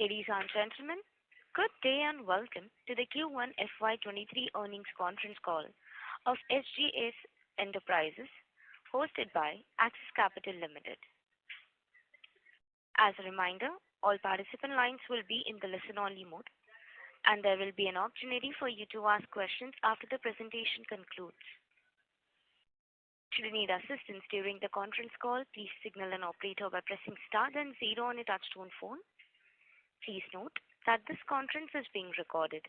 Ladies and gentlemen, good day and welcome to the Q1 FY23 earnings conference call of SJS Enterprises, hosted by Axis Capital Limited. As a reminder, all participant lines will be in the listen-only mode, and there will be an opportunity for you to ask questions after the presentation concludes. Should you need assistance during the conference call, please signal an operator by pressing star then 0 on your touchtone phone. Please note that this conference is being recorded.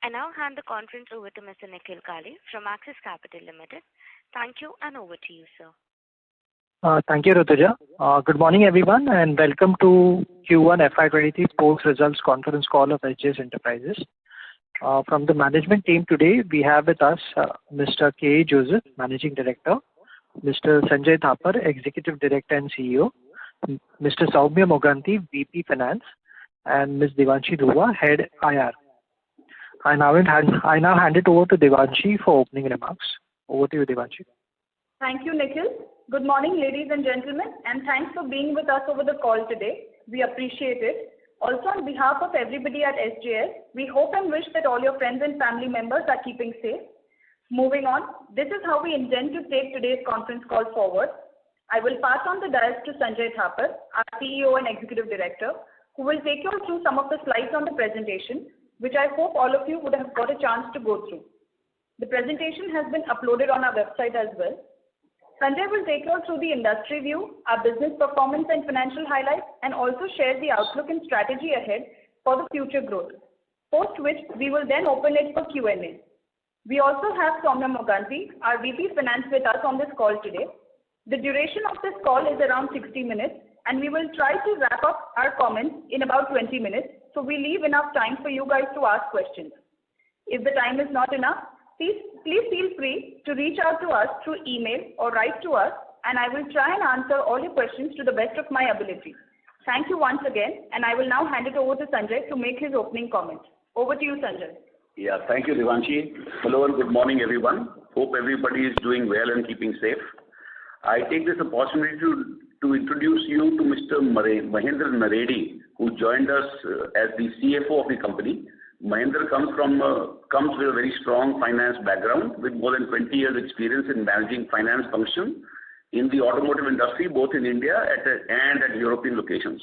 I now hand the conference over to Mr. Nikhil Kale from Axis Capital Limited. Thank you, and over to you, sir. Thank you, Rutuja. Good morning, everyone, and welcome to Q1 FY23 post results conference call of SJS Enterprises. From the management team today, we have with us Mr. K. Joseph, Managing Director, Mr. Sanjay Thapar, Executive Director and CEO, Mr. Saumya Moganty, VP Finance, and Ms. Devanshi Dhruva, Head IR. I now hand it over to Devanshi for opening remarks. Over to you, Devanshi. Thank you, Nikhil. Good morning, ladies and gentlemen, and thanks for being with us over the call today. We appreciate it. Also, on behalf of everybody at SJS, we hope and wish that all your friends and family members are keeping safe. Moving on, this is how we intend to take today's conference call forward. I will pass on the dais to Sanjay Thapar, our CEO and Executive Director, who will take you through some of the slides on the presentation, which I hope all of you would have got a chance to go through. The presentation has been uploaded on our website as well. Sanjay will take you through the industry view, our business performance and financial highlights, and also share the outlook and strategy ahead for the future growth, post which we will then open it for Q&A. We also have Saumya Moganty, our VP Finance, with us on this call today. The duration of this call is around 60 minutes, and we will try to wrap up our comments in about 20 minutes, so we leave enough time for you guys to ask questions. If the time is not enough, please feel free to reach out to us through email or write to us, and I will try and answer all your questions to the best of my ability. Thank you once again, and I will now hand it over to Sanjay to make his opening comments. Over to you, Sanjay. Yeah, thank you, Devanshi. Hello and good morning, everyone. Hope everybody is doing well and keeping safe. I take this opportunity to introduce you to Mr. Mahendra Naredi, who joined us as the CFO of the company. Mahendra comes with a very strong finance background with more than 20 years experience in managing finance function in the automotive industry, both in India and at European locations.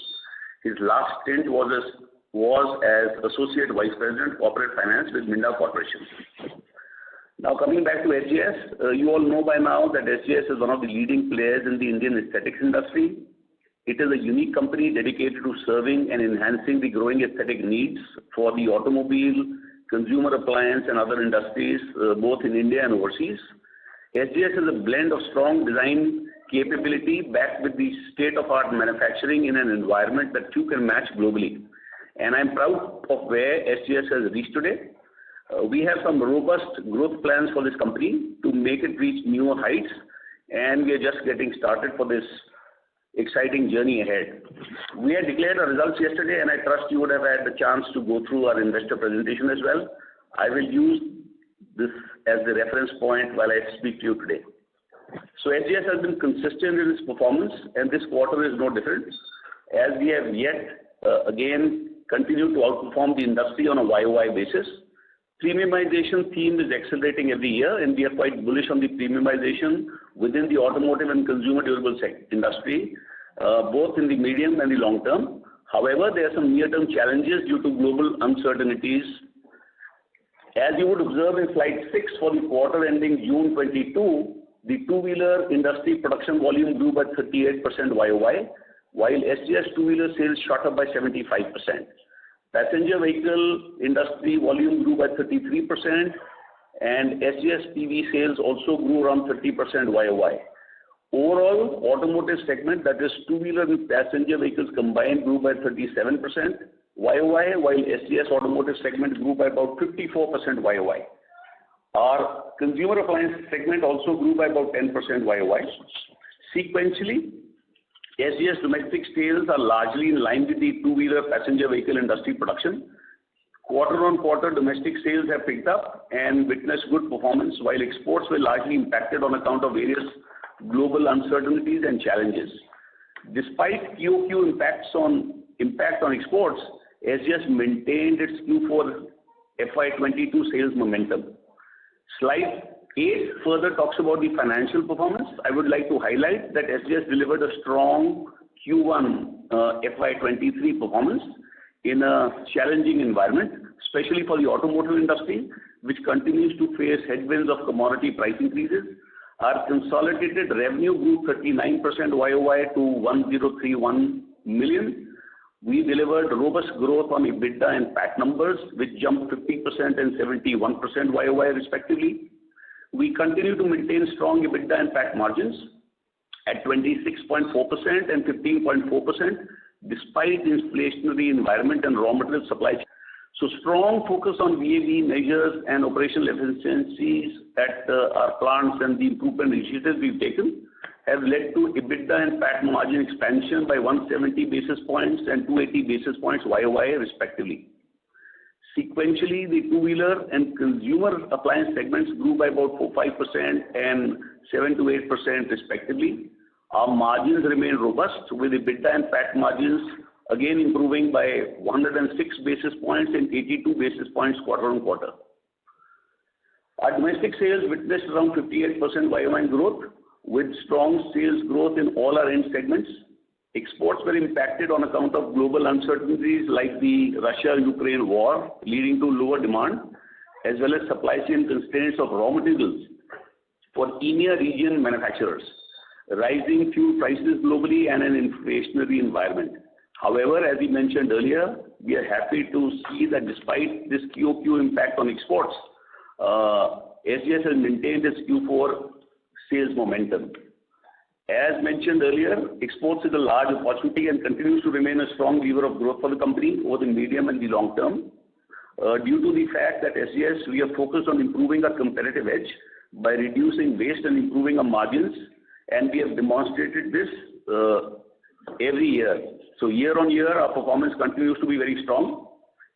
His last stint was as Associate Vice President Corporate Finance with Minda Corporation. Now coming back to SJS, you all know by now that SJS is one of the leading players in the Indian aesthetics industry. It is a unique company dedicated to serving and enhancing the growing aesthetic needs for the automobile, consumer appliance and other industries, both in India and overseas. SJS is a blend of strong design capability backed with the state-of-art manufacturing in an environment that few can match globally. And I'm proud of where SJS has reached today. We have some robust growth plans for this company to make it reach newer heights, and we are just getting started for this exciting journey ahead. We had declared our results yesterday, and I trust you would have had the chance to go through our investor presentation as well. I will use this as the reference point while I speak to you today. So SJS has been consistent in its performance, and this quarter is no different, as we have yet again continued to outperform the industry on a YOY basis. Premiumization theme is accelerating every year, and we are quite bullish on the premiumization within the automotive and consumer durable industry, both in the medium and the long term. However, there are some near-term challenges due to global uncertainties. As you would observe in slide 6 for the quarter ending June 22, the two-wheeler industry production volume grew by 38% YOY, while SJS two-wheeler sales shot up by 75%. Passenger vehicle industry volume grew by 33%, and SJS PV sales also grew around 30% YOY. Overall, automotive segment, that is two-wheeler and passenger vehicles combined, grew by 37% YOY, while SJS automotive segment grew by about 54% YOY. Our consumer appliance segment also grew by about 10% YOY. Sequentially, SJS domestic sales are largely in line with the two-wheeler passenger vehicle industry production. Quarter-on-quarter domestic sales have picked up and witnessed good performance, while exports were largely impacted on account of various global uncertainties and challenges. Despite QOQ impacts on impact on exports, SJS maintained its Q4 FY22 sales momentum. Slide 8 further talks about the financial performance. I would like to highlight that SJS delivered a strong Q1 FY23 performance in a challenging environment, especially for the automotive industry, which continues to face headwinds of commodity price increases. Our consolidated revenue grew 39% YOY to 1,031 million. We delivered robust growth on EBITDA and PAT numbers, which jumped 50% and 71% YOY respectively. We continue to maintain strong EBITDA and PAT margins at 26.4% and 15.4%, despite the inflationary environment and raw material supply chain. So strong focus on VAVE measures and operational efficiencies at our plants and the improvement initiatives we've taken have led to EBITDA and PAT margin expansion by 170 basis points and 280 basis points YOY respectively. Sequentially, the two-wheeler and consumer appliance segments grew by about 4-5% and 7-8% respectively. Our margins remain robust, with EBITDA and PAT margins again improving by 106 basis points and 82 basis points quarter on quarter. Our domestic sales witnessed around 58% YOY growth, with strong sales growth in all our end segments. Exports were impacted on account of global uncertainties like the Russia-Ukraine war, leading to lower demand, as well as supply chain constraints of raw materials for EMEA region manufacturers, rising fuel prices globally, and an inflationary environment. However, as we mentioned earlier, we are happy to see that despite this QOQ impact on exports, SJS has maintained its Q4 sales momentum. As mentioned earlier, exports is a large opportunity and continues to remain a strong lever of growth for the company over the medium and the long term. Due to the fact that SJS, we are focused on improving our competitive edge by reducing waste and improving our margins, and we have demonstrated this every year. So year on year, our performance continues to be very strong.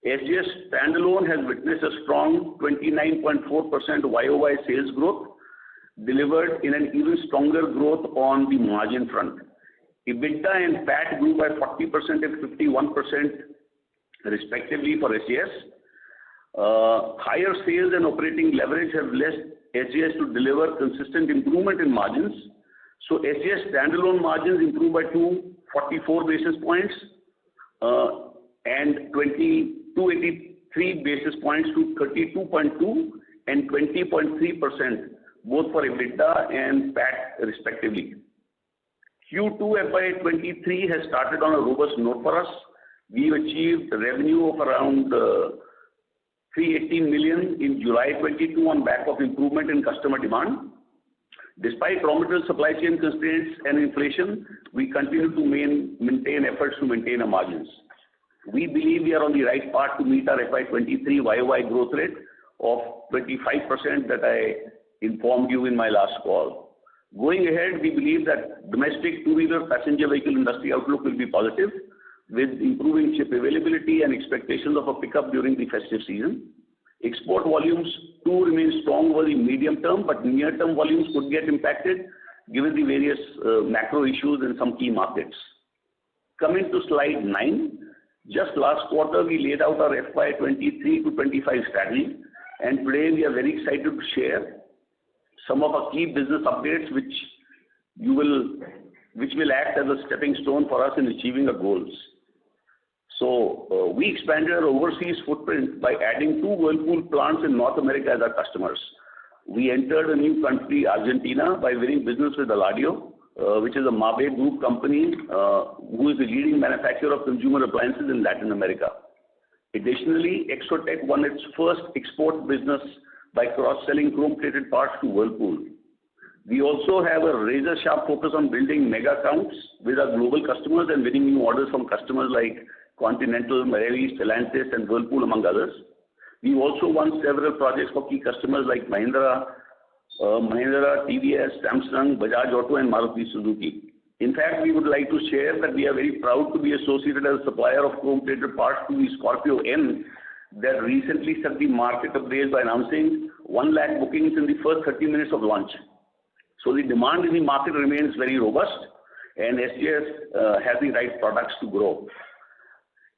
SJS standalone has witnessed a strong 29.4% YOY sales growth, delivered in an even stronger growth on the margin front. EBITDA and PAT grew by 40% and 51% respectively for SJS. Higher sales and operating leverage have led SJS to deliver consistent improvement in margins. So SJS standalone margins improved by 244 basis points and 283 basis points to 32.2 and 20.3%, both for EBITDA and PAT respectively. Q2 FY23 has started on a robust note for us. We've achieved a revenue of around 318 million in July 22 on back of improvement in customer demand. Despite raw material supply chain constraints and inflation, we continue to maintain efforts to maintain our margins. We believe we are on the right path to meet our FY23 YOY growth rate of 25% that I informed you in my last call. Going ahead, we believe that domestic two-wheeler passenger vehicle industry outlook will be positive, with improving chip availability and expectations of a pickup during the festive season. Export volumes too remain strong over the medium term, but near-term volumes could get impacted given the various macro issues in some key markets. Coming to slide 9, just last quarter we laid out our FY23 to 25 strategy, and today we are very excited to share some of our key business updates which will act as a stepping stone for us in achieving our goals. So we expanded our overseas footprint by adding 2 Whirlpool plants in North America as our customers. We entered a new country, Argentina, by winning business with Eladio, which is a Mabe Group company who is the leading manufacturer of consumer appliances in Latin America. Additionally, Exotech won its first export business by cross-selling chrome-plated parts to Whirlpool. We also have a razor-sharp focus on building mega accounts with our global customers and winning new orders from customers like Continental, Marelli, Stellantis, and Whirlpool, among others. We also won several projects for key customers like Mahindra, TVS, Samsung, Bajaj Auto, and Maruti Suzuki. In fact, we would like to share that we are very proud to be associated as a supplier of chrome-plated parts to the Scorpio N that recently set the market ablaze by announcing 1 lakh bookings in the first 30 minutes of launch. So the demand in the market remains very robust, and SJS has the right products to grow.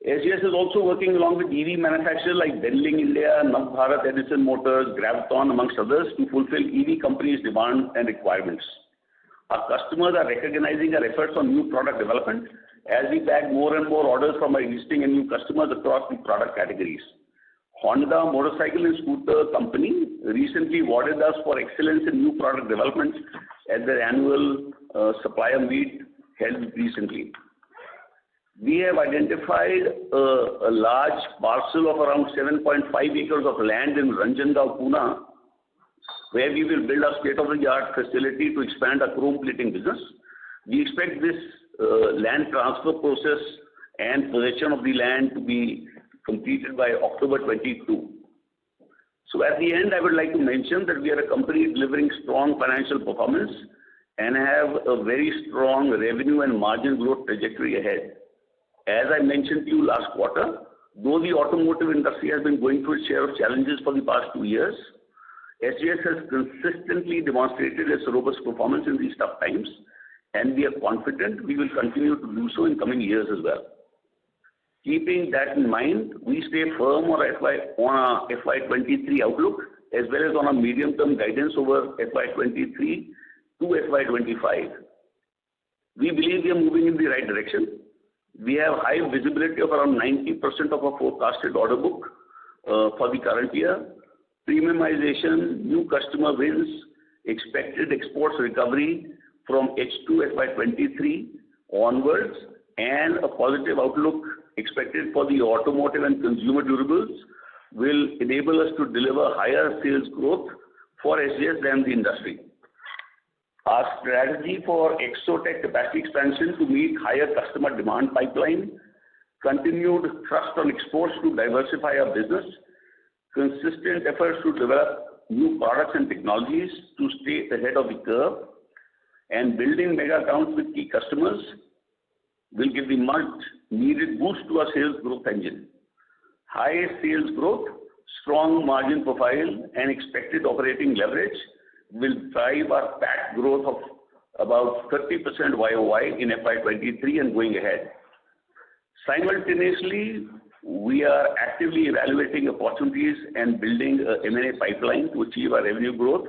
SJS is also working along with EV manufacturers like Delling India, Navbharat, Edison Motors, Graviton, amongst others, to fulfill EV companies' demand and requirements. Our customers are recognizing our efforts on new product development as we bag more and more orders from our existing and new customers across the product categories. Honda Motorcycle and Scooter Company recently awarded us for excellence in new product development at their annual supplier meet held recently. We have identified a large parcel of around 7.5 acres of land in Ranjangaon, Pune, where we will build a state-of-the-art facility to expand our chrome plating business. We expect this land transfer process and possession of the land to be completed by October 22. So at the end, I would like to mention that we are a company delivering strong financial performance and have a very strong revenue and margin growth trajectory ahead. As I mentioned to you last quarter, though the automotive industry has been going through a share of challenges for the past 2 years, SJS has consistently demonstrated its robust performance in these tough times, and we are confident we will continue to do so in coming years as well. Keeping that in mind, we stay firm on our FY23 outlook as well as on our medium-term guidance over FY23 to FY25. We believe we are moving in the right direction. We have high visibility of around 90% of our forecasted order book for the current year. Premiumization, new customer wins, expected exports recovery from H2 FY23 onwards, and a positive outlook expected for the automotive and consumer durables will enable us to deliver higher sales growth for SJS than the industry. Our strategy for Exotech capacity expansion to meet higher customer demand pipeline, continued thrust on exports to diversify our business, consistent efforts to develop new products and technologies to stay ahead of the curve, and building mega accounts with key customers will give the much needed boost to our sales growth engine. High sales growth, strong margin profile, and expected operating leverage will drive our PAT growth of about 30% YOY in FY23 and going ahead. Simultaneously, we are actively evaluating opportunities and building a M&A pipeline to achieve our revenue growth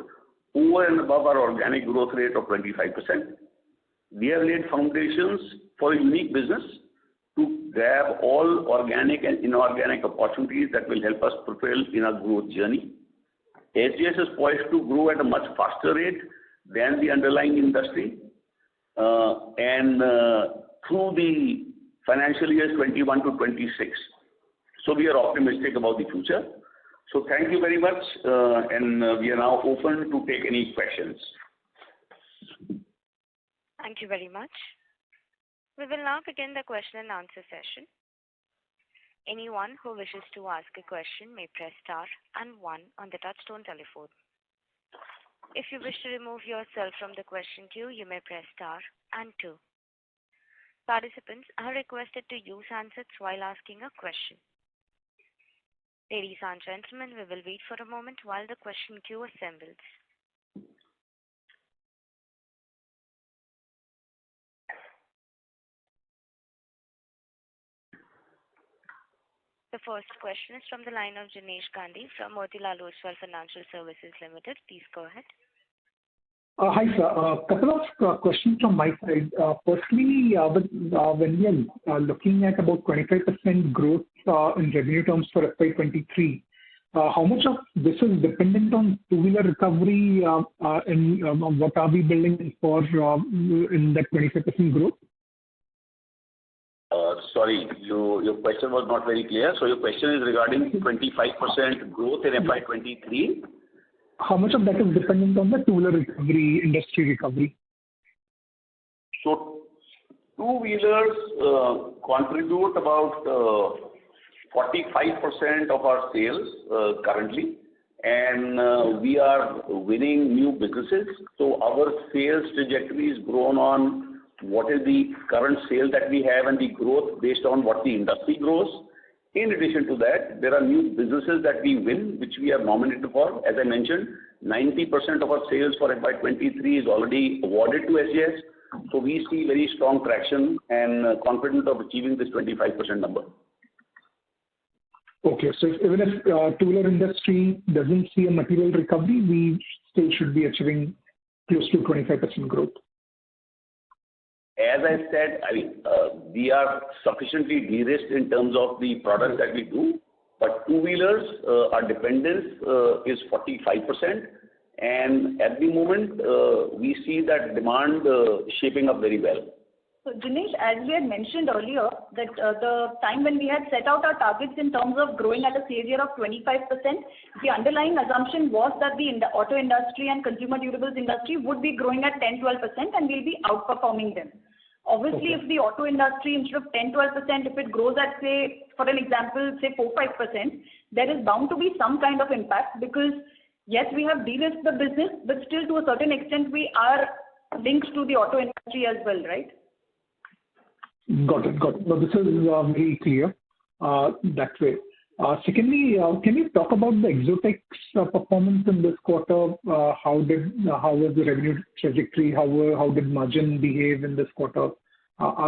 over and above our organic growth rate of 25%. We have laid foundations for a unique business to grab all organic and inorganic opportunities that will help us propel in our growth journey. SJS is poised to grow at a much faster rate than the underlying industry and through the financial years 21 to 26. So we are optimistic about the future. So thank you very much, and we are now open to take any questions. Thank you very much. We will now begin the question and answer session. Anyone who wishes to ask a question may press star and 1 on the touchtone telephone. If you wish to remove yourself from the question queue, you may press star and 2. Participants are requested to use handsets while asking a question. Ladies and gentlemen, we will wait for a moment while the question queue assembles. The first question is from the line of Jinesh Gandhi from Motilal Oswal Financial Services Limited. Please go ahead. Hi, sir. A couple of questions from my side. Firstly, when we are looking at about 25% growth in revenue terms for FY23, how much of this is dependent on two-wheeler recovery and what are we building for in that 25% growth? Sorry, your question was not very clear. So your question is regarding 25% growth in FY23. How much of that is dependent on the two-wheeler recovery, industry recovery? So two-wheelers contribute about 45% of our sales currently, and we are winning new businesses. So our sales trajectory is grown on what is the current sale that we have and the growth based on what the industry grows. In addition to that, there are new businesses that we win, which we are nominated for. As I mentioned, 90% of our sales for FY23 is already awarded to SJS. So we see very strong traction and confident of achieving this 25% number. Okay. So even if two-wheeler industry doesn't see a material recovery, we still should be achieving close to 25% growth. As I said, we are sufficiently de-risked in terms of the products that we do, but two-wheelers, our dependence is 45%, and at the moment, we see that demand shaping up very well. So, Jinesh, as we had mentioned earlier, that the time when we had set out our targets in terms of growing at a CAGR of 25%, the underlying assumption was that the auto industry and consumer durables industry would be growing at 10-12% and we'll be outperforming them. Obviously, if the auto industry, instead of 10-12%, if it grows at, say, for an example, say 4-5%, there is bound to be some kind of impact because, yes, we have de-risked the business, but still to a certain extent, we are linked to the auto industry as well, right? Got it. No, this is very clear that way. Secondly, can you talk about the Exotex performance in this quarter? How was the revenue trajectory? How did margin behave in this quarter?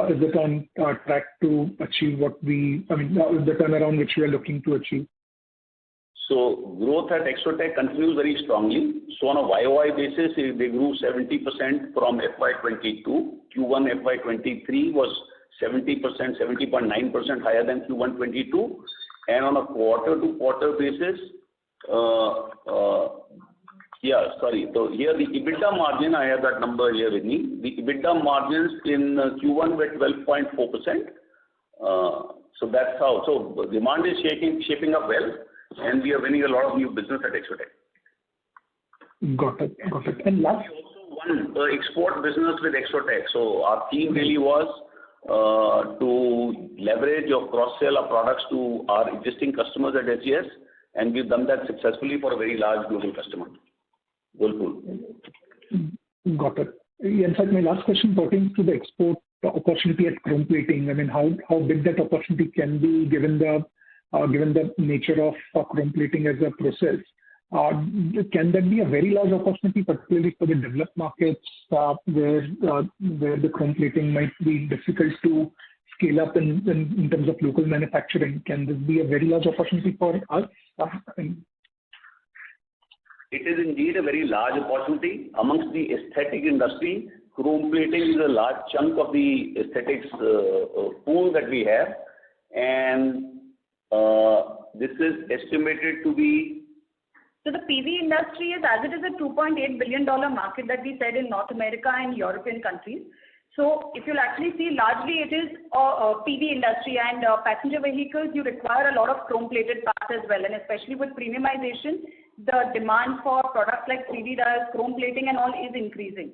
Is it on track to achieve the turnaround which we are looking to achieve? So growth at Exotex continues very strongly. So on a YOY basis, they grew 70% from FY22. Q1 FY23 was 70%, 70.9% higher than Q1 22. And on a quarter-to-quarter basis, so here the EBITDA margin, I have that number here with me. The EBITDA margins in Q1 were 12.4%. So that's how. So demand is shaping up well, and we are winning a lot of new business at Exotex. Got it. And last, we also won export business with Exotex. So our theme really was to leverage or cross-sell our products to our existing customers at SJS, and we've done that successfully for a very large global customer. Whirlpool. Got it. In fact, my last question pertains to the export opportunity at chrome plating. I mean, how big that opportunity can be given the nature of chrome plating as a process. Can that be a very large opportunity, particularly for the developed markets where the chrome plating might be difficult to scale up in terms of local manufacturing? Can this be a very large opportunity for us? It is indeed a very large opportunity. Amongst the aesthetic industry, chrome plating is a large chunk of the aesthetics pool that we have, and this is estimated to be. So the PV industry is, as it is a $2.8 billion market that we said in North America and European countries. So if you'll actually see, largely it is a PV industry, and passenger vehicles, you require a lot of chrome-plated parts as well. And especially with premiumization, the demand for products like 3D dials, chrome plating and all is increasing.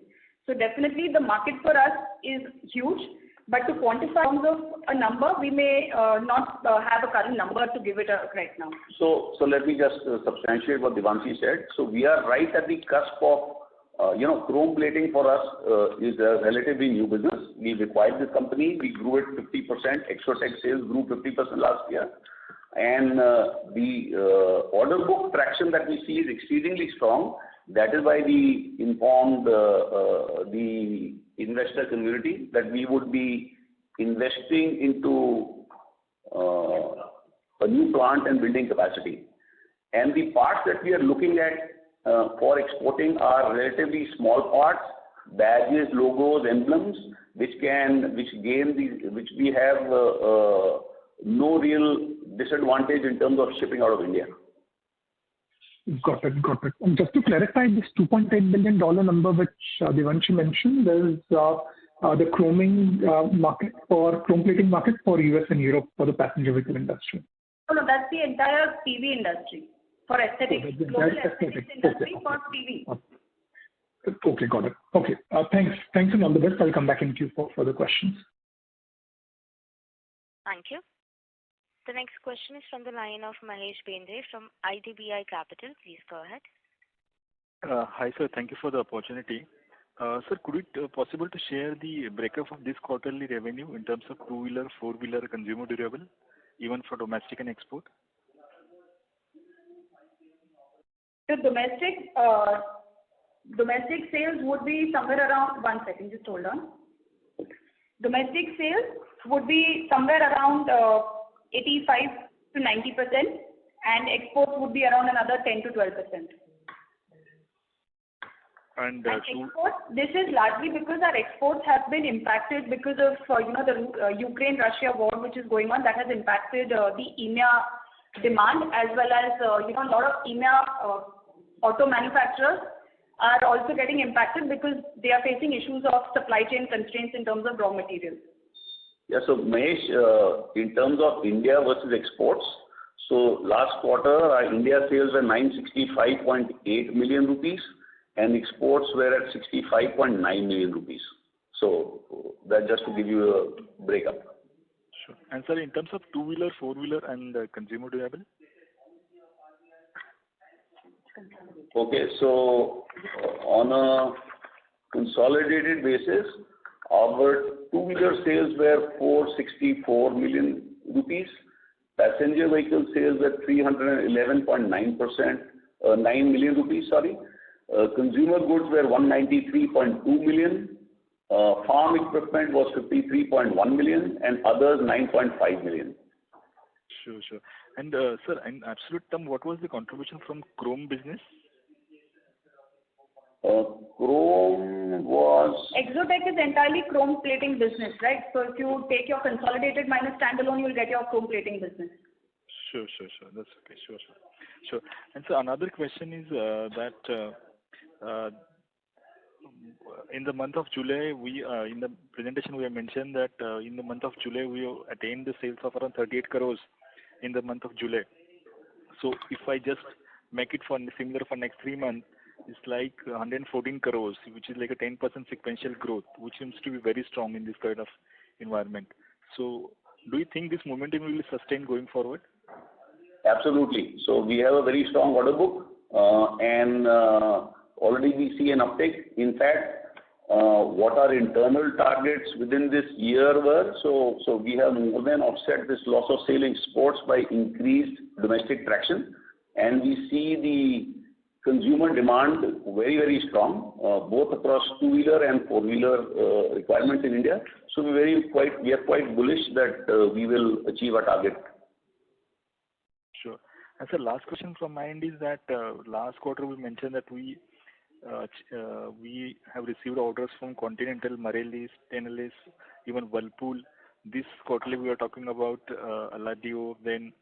So definitely the market for us is huge. But to quantify in terms of a number, we may not have a current number to give it right now. So let me just substantiate what Devanshi said. So we are right at the cusp of, chrome plating for us is a relatively new business. We acquired this company. We grew it 50%. Exotex sales grew 50% last year. And the order book traction that we see is exceedingly strong. That is why we informed the investor community that we would be investing into a new plant and building capacity. And the parts that we are looking at for exporting are relatively small parts, badges, logos, emblems, which we have no real disadvantage in terms of shipping out of India. Got it. And just to clarify, this $2.8 billion number which Devanshi mentioned, there is the chrome plating market for US and Europe for the passenger vehicle industry. No, that's the entire PV industry for aesthetics. Global aesthetics industry for PV. Okay, got it. Okay, thanks and all the best. I'll come back in queue for further questions. Thank you. The next question is from the line of Mahesh Bendre from IDBI Capital. Please go ahead. Hi, sir. Thank you for the opportunity. Sir, could it possible to share the breakup of this quarterly revenue in terms of two-wheeler, four-wheeler, consumer durable, even for domestic and export? So domestic sales would be somewhere around, one second, just hold on. Domestic sales would be somewhere around 85 to 90%, and exports would be around another 10 to 12%. And exports, this is largely because our exports have been impacted because of the Ukraine-Russia war which is going on. That has impacted the EMEA demand, as well as a lot of EMEA auto manufacturers are also getting impacted because they are facing issues of supply chain constraints in terms of raw materials. Yeah, so Mahesh, in terms of India versus exports, so last quarter our India sales were 965.8 million rupees and exports were at 65.9 million rupees. So that just to give you a breakup. Sure. And sir, in terms of two-wheeler, four-wheeler and consumer durable? Okay, so on a consolidated basis, our two-wheeler sales were 464 million rupees. Passenger vehicle sales were 9 million rupees, sorry. Consumer goods were 193.2 million. Farm equipment was 53.1 million and others 9.5 million. Sure. And sir, in absolute term, what was the contribution from chrome business? Chrome was... Exotech is entirely chrome plating business, right? So if you take your consolidated minus standalone, you'll get your chrome plating business. Sure. That's okay. Sure. And so another question is that in the month of July, we in the presentation we have mentioned that in the month of July we attained the sales of around 38 crores in the month of July. So if I just make it for similar for next 3 months, it's like 114 crores, which is like a 10% sequential growth, which seems to be very strong in this kind of environment. So do you think this momentum will be sustained going forward? Absolutely. So we have a very strong order book and already we see an uptick. In fact, what our internal targets within this year were, so we have more than offset this loss of sale in exports by increased domestic traction, and we see the consumer demand very, very strong, both across two-wheeler and four-wheeler requirements in India. So we are quite bullish that we will achieve our target. Sure. And sir, last question from my end is that last quarter we mentioned that we have received orders from Continental, Marellis, Tenalis, even Whirlpool. This quarterly we are talking about Aladio, then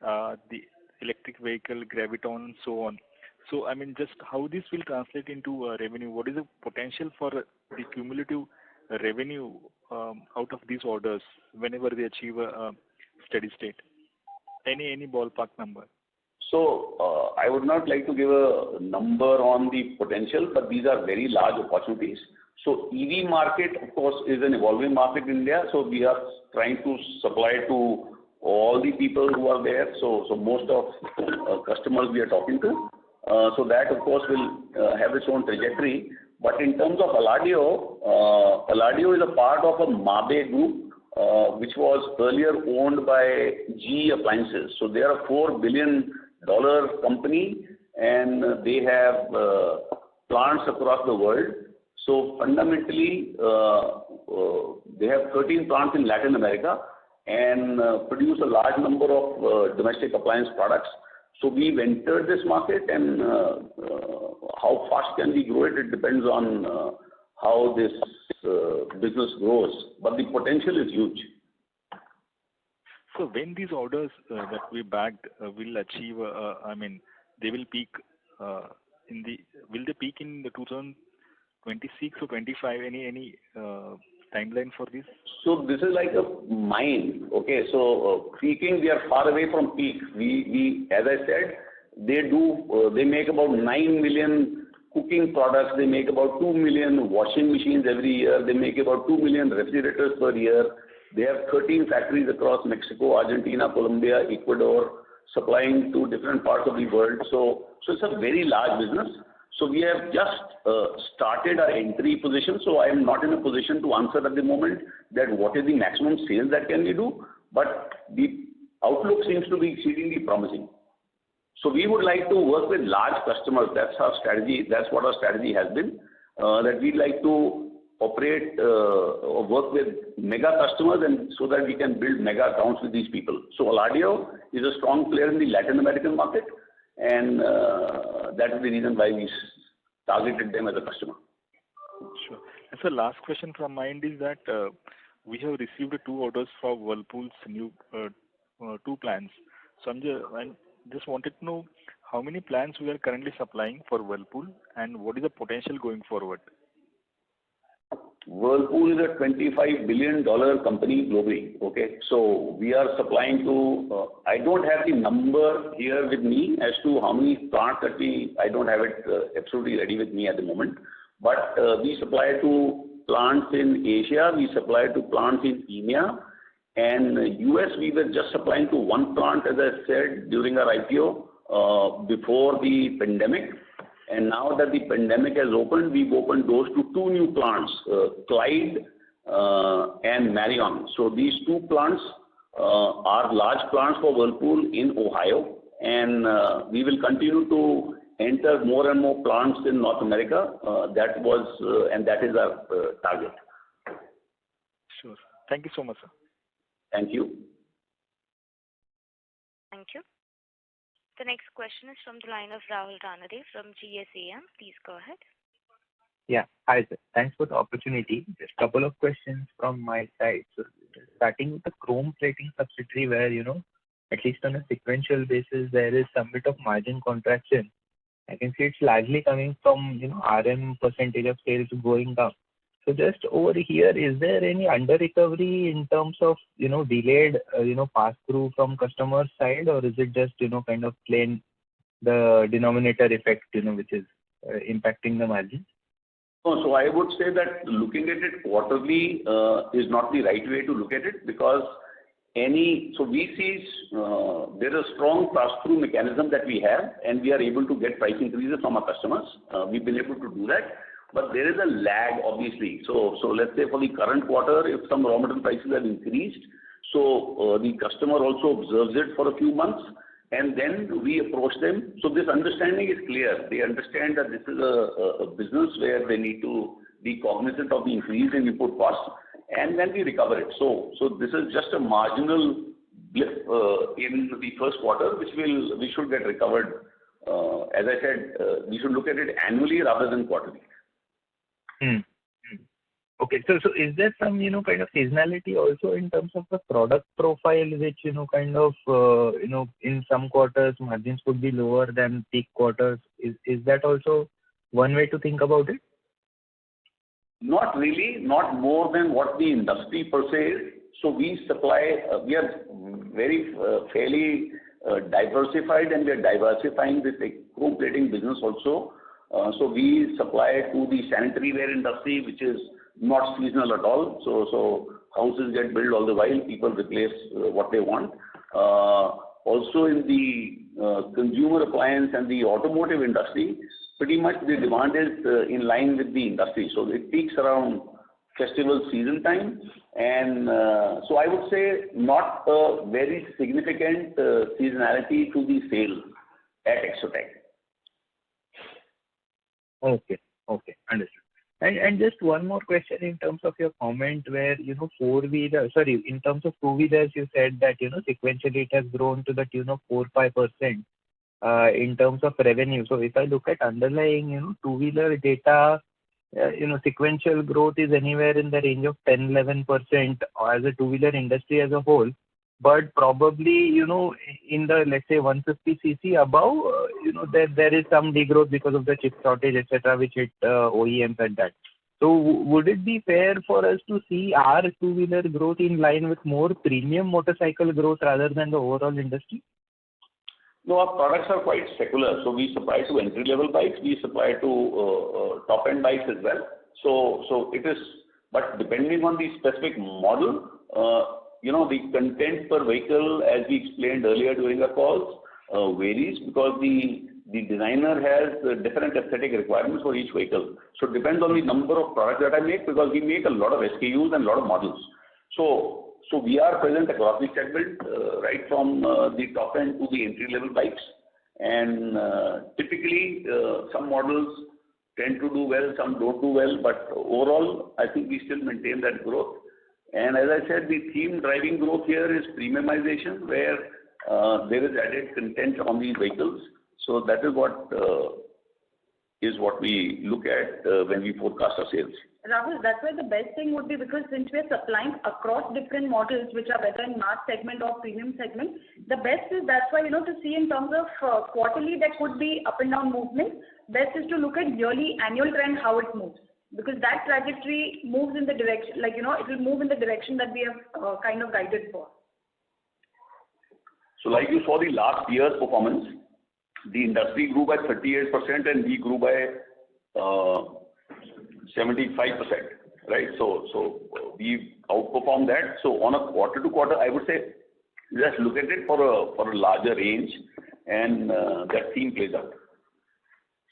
the electric vehicle, Graviton, and so on. So, I mean, just how this will translate into revenue? What is the potential for the cumulative revenue out of these orders whenever they achieve a steady state? Any ballpark number? So, I would not like to give a number on the potential, but these are very large opportunities. So, EV market, of course, is an evolving market in India. So, we are trying to supply to all the people who are there. So most of customers we are talking to. So that, of course, will have its own trajectory. But in terms of Aladio, Aladio is a part of a Mabe group, which was earlier owned by GE Appliances. So they are a $4 billion company, and they have plants across the world. So fundamentally, they have 13 plants in Latin America and produce a large number of domestic appliance products. So we've entered this market, and how fast can we grow it? It depends on how this business grows. But the potential is huge. So when these orders that we bagged will achieve, I mean, they will peak will they peak in the 2026 or 25? Any timeline for this? So this is like a mine. Okay, so peaking, we are far away from peak. We as I said, they make about 9 million cooking products. They make about 2 million washing machines every year. They make about 2 million refrigerators per year. They have 13 factories across Mexico, Argentina, Colombia, Ecuador, supplying to different parts of the world. So it's a very large business. So we have just started our entry position. So I am not in a position to answer at the moment that what is the maximum sales that can we do. But the outlook seems to be exceedingly promising. So we would like to work with large customers. That's our strategy. That's what our strategy has been. That we'd like to operate or work with mega customers and so that we can build mega accounts with these people. So Aladio is a strong player in the Latin American market, and that is the reason why we targeted them as a customer. Sure. And so last question from my end is that we have received 2 orders for Whirlpool's new 2 plants. So I just wanted to know how many plants we are currently supplying for Whirlpool and what is the potential going forward? Whirlpool is a $25 billion company globally. Okay, so we are supplying to. I don't have the number here with me as to how many plants that I don't have it absolutely ready with me at the moment. But we supply to plants in Asia. We supply to plants in EMEA, and US. We were just supplying to 1 plant, as I said during our IPO before the pandemic. And now that the pandemic has opened, we've opened doors to 2 new plants, Clyde and Marion. So these 2 plants are large plants for Whirlpool in Ohio, and we will continue to enter more and more plants in North America. That is our target. Sure. Thank you so much, sir. Thank you. Thank you. The next question is from the line of Rahul Ranade from GSAM. Please go ahead. Yeah. Hi, sir. Thanks for the opportunity. Just a couple of questions from my side. So starting with the chrome plating subsidiary where, at least on a sequential basis, there is some bit of margin contraction. I can see it's largely coming from, RM percentage of sales going down. So just over here, is there any under recovery in terms of, delayed, pass through from customer side, or is it just, kind of plain the denominator effect, which is impacting the margin? So I would say that looking at it quarterly is not the right way to look at it, because we see there is a strong pass-through mechanism that we have, and we are able to get price increases from our customers. We've been able to do that, but there is a lag, obviously. So let's say for the current quarter, if some raw material prices have increased, so the customer also observes it for a few months, and then we approach them. So this understanding is clear. They understand that this is a business where they need to be cognizant of the increase in input costs, and then we recover it. So this is just a marginal blip in the first quarter, which we should get recovered. As I said, we should look at it annually rather than quarterly. Okay, so is there some kind of seasonality also in terms of the product profile, which kind of in some quarters margins could be lower than peak quarters? Is that also one way to think about it? Not really, not more than what the industry per se is. So we supply, we are very fairly diversified, and we are diversifying this chrome plating business also. So we supply to the sanitary ware industry, which is not seasonal at all. So houses get built all the while, people replace what they want. Also in the consumer appliance and the automotive industry, pretty much the demand is in line with the industry. So it peaks around festival season time, and so I would say not a very significant seasonality to the sale at Exotech. Okay, understood. And just one more question in terms of your comment where, in terms of two-wheelers, you said that, sequentially it has grown to the tune of 4-5% in terms of revenue. So if I look at underlying, two-wheeler data, sequential growth is anywhere in the range of 10-11% as a two-wheeler industry as a whole. But probably, in the, let's say, 150cc above, there is some degrowth because of the chip shortage, etc., which hit OEMs at that. So would it be fair for us to see our two-wheeler growth in line with more premium motorcycle growth rather than the overall industry? No, our products are quite secular. So we supply to entry-level bikes, we supply to top-end bikes as well. So it is, but depending on the specific model, the content per vehicle, as we explained earlier during the calls, varies because the designer has different aesthetic requirements for each vehicle. So it depends on the number of products that I make, because we make a lot of SKUs and a lot of models. So we are present across the segment, right from the top end to the entry-level bikes. And typically, some models tend to do well, some don't do well, but overall, I think we still maintain that growth. And as I said, the theme driving growth here is premiumization, where there is added content on these vehicles. So that is what we look at when we forecast our sales. Rahul, that's why the best thing would be, because since we're supplying across different models which are whether in mass segment or premium segment, the best is, that's why, to see in terms of quarterly there could be up and down movement. Best is to look at yearly annual trend, how it moves. Because that trajectory moves in the direction, it will move in the direction that we have kind of guided for. So like you saw the last year's performance, the industry grew by 38% and we grew by 75%, right? So we outperformed that. So on a quarter to quarter, I would say just look at it for a larger range, and that theme plays out.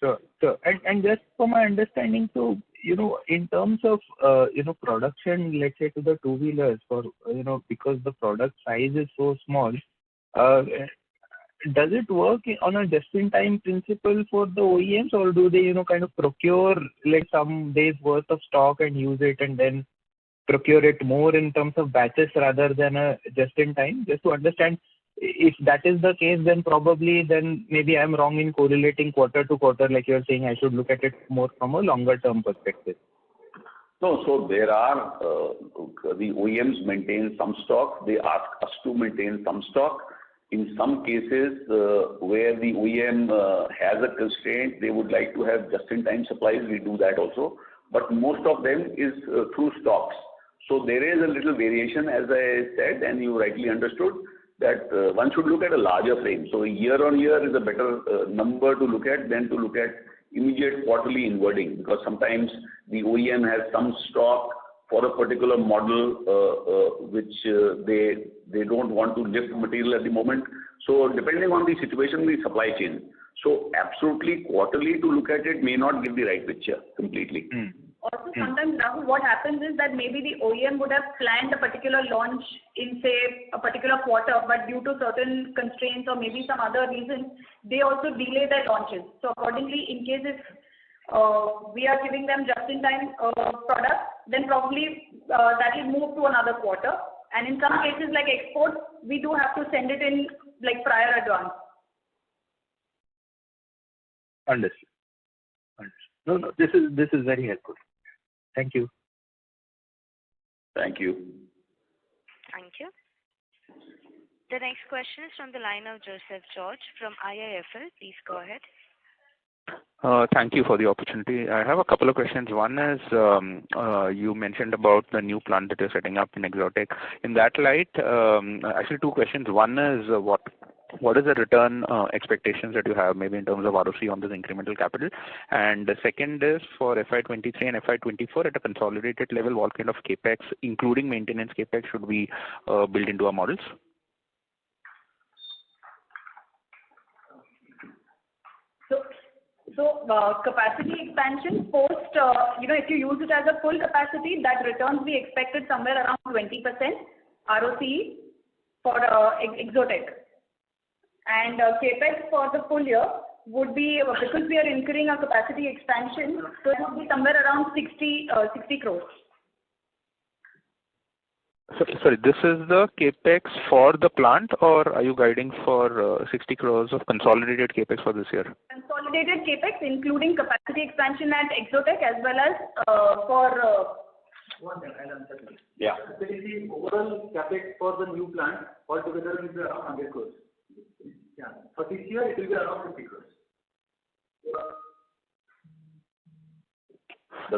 Sure. And just for my understanding, so in terms of production, let's say to the two-wheelers, for because the product size is so small, does it work on a just-in-time principle for the OEMs, or do they kind of procure like some days worth of stock and use it and then procure it more in terms of batches rather than a just-in-time? Just to understand, if that is the case, then maybe I'm wrong in correlating quarter to quarter, like you're saying. I should look at it more from a longer term perspective. No, so there are the OEMs maintain some stock. They ask us to maintain some stock. In some cases where the OEM has a constraint, they would like to have just-in-time supplies. We do that also, but most of them is through stocks. So there is a little variation, as I said, and you rightly understood, that one should look at a larger frame. So year on year is a better number to look at than to look at immediate quarterly inwarding, because sometimes the OEM has some stock for a particular model which they don't want to lift material at the moment. So depending on the situation in the supply chain. So absolutely quarterly to look at it may not give the right picture completely. Also, sometimes, Rahul, what happens is that maybe the OEM would have planned a particular launch in, say, a particular quarter, but due to certain constraints or maybe some other reasons, they also delay their launches. So accordingly, in case if we are giving them just-in-time products, then probably that will move to another quarter. And in some cases, like exports, we do have to send it in like prior advance. Understood. No, this is very helpful. Thank you. Thank you. Thank you. The next question is from the line of Joseph George from IIFL. Please go ahead. Thank you for the opportunity. I have a couple of questions. One is, you mentioned about the new plant that you're setting up in Exotic. In that light, actually two questions. One is, what is the return expectations that you have, maybe in terms of ROC on this incremental capital? And the second is for FY23 and FY24 at a consolidated level, what kind of capex, including maintenance capex, should we build into our models? So capacity expansion post, if you use it as a full capacity, that returns we expected somewhere around 20% ROCE for Exotic. And capex for the full year would be, because we are incurring a capacity expansion, so it would be somewhere around 60 crores. Sorry, this is the capex for the plant, or are you guiding for 60 crores of consolidated capex for this year? Consolidated capex, including capacity expansion at Exotic as well as for. Yeah. Basically, overall capex for the new plant altogether will be around 100 crores. Yeah. For this year, it will be around 50 crores.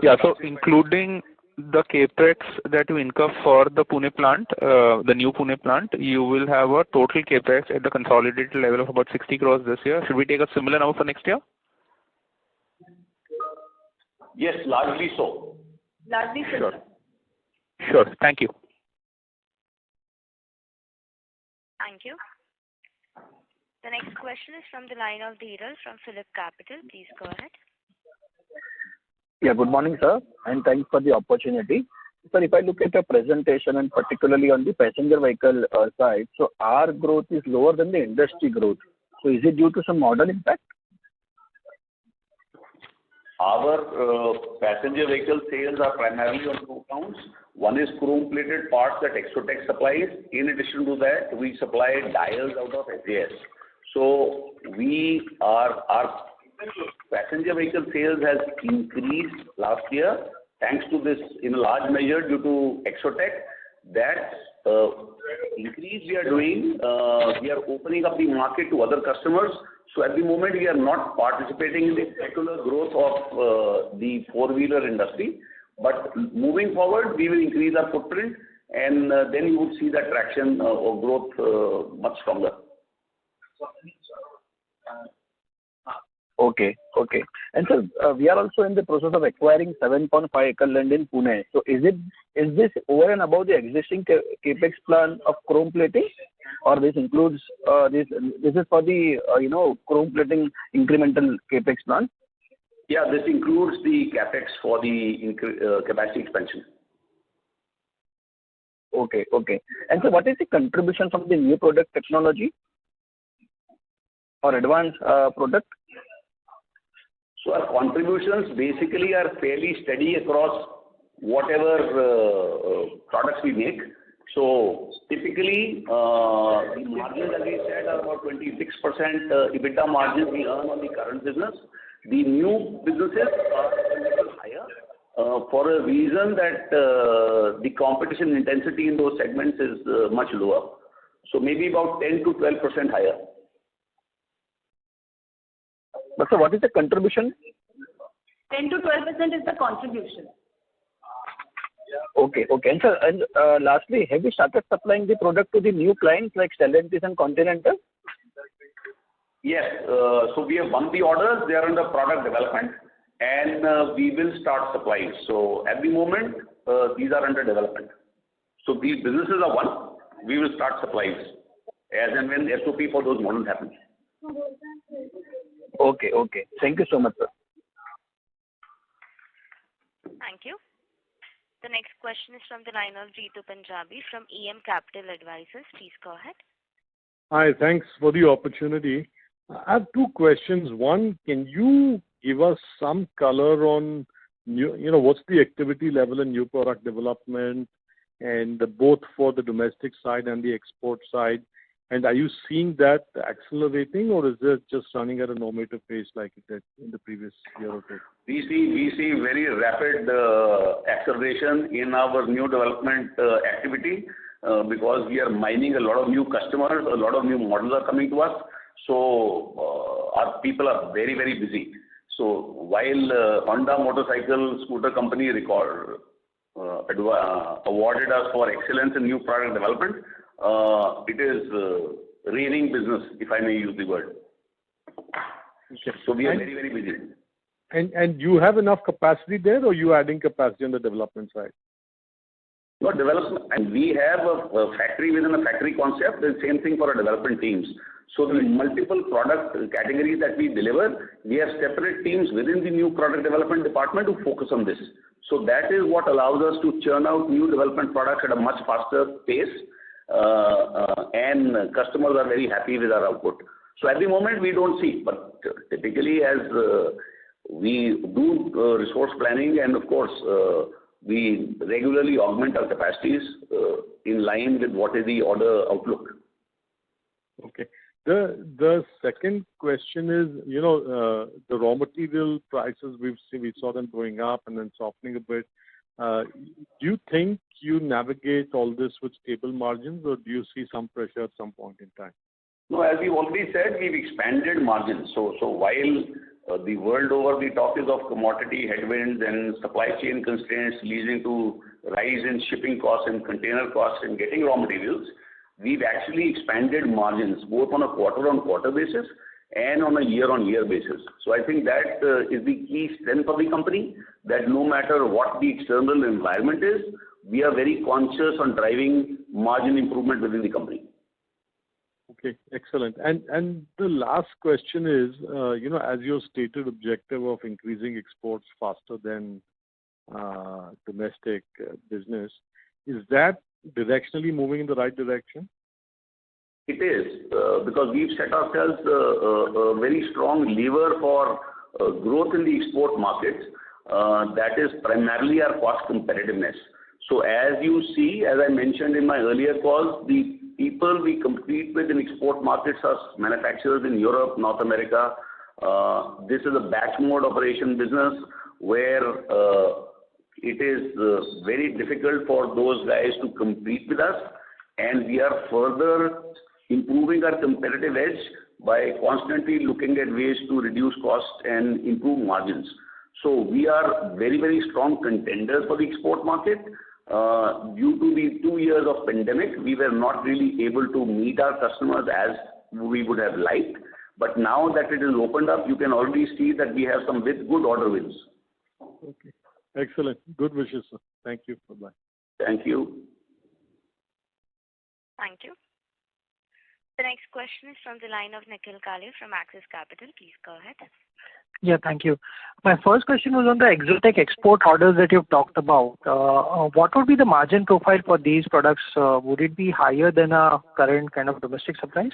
Yeah, so including the capex that you incur for the Pune plant, the new Pune plant, you will have a total capex at the consolidated level of about 60 crores this year. Should we take a similar number for next year? Yes, largely so. Largely so. Sure. Thank you. Thank you. The next question is from the line of Dhiral from Phillip Capital. Please go ahead. Yeah, good morning, sir, and thanks for the opportunity. Sir, if I look at the presentation and particularly on the passenger vehicle side, so our growth is lower than the industry growth. So is it due to some model impact? Our passenger vehicle sales are primarily on two counts. One is chrome-plated parts that Exotech supplies. In addition to that, we supply dials out of SJS. So our passenger vehicle sales has increased last year, thanks to this in a large measure due to Exotech. That increase we are doing, we are opening up the market to other customers. So at the moment, we are not participating in the secular growth of the four-wheeler industry. But moving forward, we will increase our footprint, and then you would see that traction or growth much stronger. Okay. And so we are also in the process of acquiring 7.5 acre land in Pune. So is this over and above the existing capex plan of chrome plating, or this includes this is for the chrome plating incremental capex plan? Yeah, this includes the capex for the capacity expansion. Okay. And so what is the contribution from the new product technology or advanced product? So our contributions basically are fairly steady across whatever products we make. So typically, the margins, as we said, are about 26% EBITDA margins we earn on the current business. The new businesses are a little higher for a reason that the competition intensity in those segments is much lower. So maybe about 10 to 12% higher. But so what is the contribution? 10 to 12% is the contribution. Okay. And lastly, have you started supplying the product to the new clients like Stellantis and Continental? Yes. So we have won the orders. They are under product development, and we will start supplying. So at the moment, these are under development. So these businesses are won. We will start supplies as and when SOP for those models happens. Okay. Thank you so much, sir. Thank you. The next question is from the line of Jeetu Punjabi from EM Capital Advisors. Please go ahead. Hi, thanks for the opportunity. I have two questions. One, can you give us some color on what's the activity level in new product development, and both for the domestic side and the export side? And are you seeing that accelerating, or is it just running at a normative pace like it did in the previous year or two? We see very rapid acceleration in our new development activity because we are mining a lot of new customers, a lot of new models are coming to us. So our people are very, very busy. So while Honda motorcycle scooter company awarded us for excellence in new product development, it is raining business, if I may use the word. Okay. So we are very, very busy. And you have enough capacity there, or you adding capacity on the development side? No, development, and we have a factory within a factory concept. The same thing for our development teams. So the multiple product categories that we deliver, we have separate teams within the new product development department to focus on this. So that is what allows us to churn out new development products at a much faster pace, and customers are very happy with our output. So at the moment we don't see, but typically as we do resource planning, and of course we regularly augment our capacities in line with what is the order outlook. Okay. The second question is, the raw material prices we saw them going up and then softening a bit. Do you think you navigate all this with stable margins, or do you see some pressure at some point in time? No, as we've already said, we've expanded margins. So while the world over the talk is of commodity headwinds and supply chain constraints leading to rise in shipping costs and container costs and getting raw materials, we've actually expanded margins both on a quarter-on-quarter basis and on a year-on-year basis. So I think that is the key strength of the company, that no matter what the external environment is, we are very conscious on driving margin improvement within the company. Okay, excellent. And the last question is, as your stated objective of increasing exports faster than domestic business, is that directionally moving in the right direction? It is, because we've set ourselves a very strong lever for growth in the export markets, that is primarily our cost competitiveness. So as you see, as I mentioned in my earlier calls, the people we compete with in export markets are manufacturers in Europe, North America. This is a batch mode operation business where it is very difficult for those guys to compete with us, and we are further improving our competitive edge by constantly looking at ways to reduce costs and improve margins. So we are very, very strong contenders for the export market. Due to the 2 years of pandemic, we were not really able to meet our customers as we would have liked. But now that it is opened up, you can already see that we have some good order wins. Okay. Excellent. Good wishes, sir. Thank you. Bye-bye. Thank you. Thank you. The next question is from the line of Nikhil Kale from Axis Capital. Please go ahead. Yeah, thank you. My first question was on the exotic export orders that you've talked about. What would be the margin profile for these products? Would it be higher than our current kind of domestic supplies?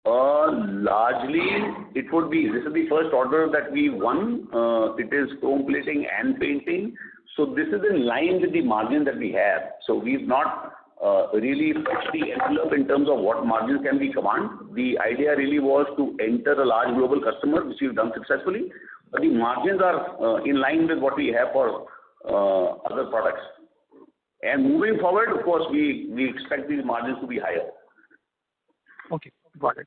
Largely, it would be. This is the first order that we won. It is chrome plating and painting. So this is in line with the margin that we have. So we've not really pushed the envelope in terms of what margins can we command. The idea really was to enter a large global customer, which we've done successfully. But the margins are in line with what we have for other products. And moving forward, of course, we expect these margins to be higher. Okay, got it.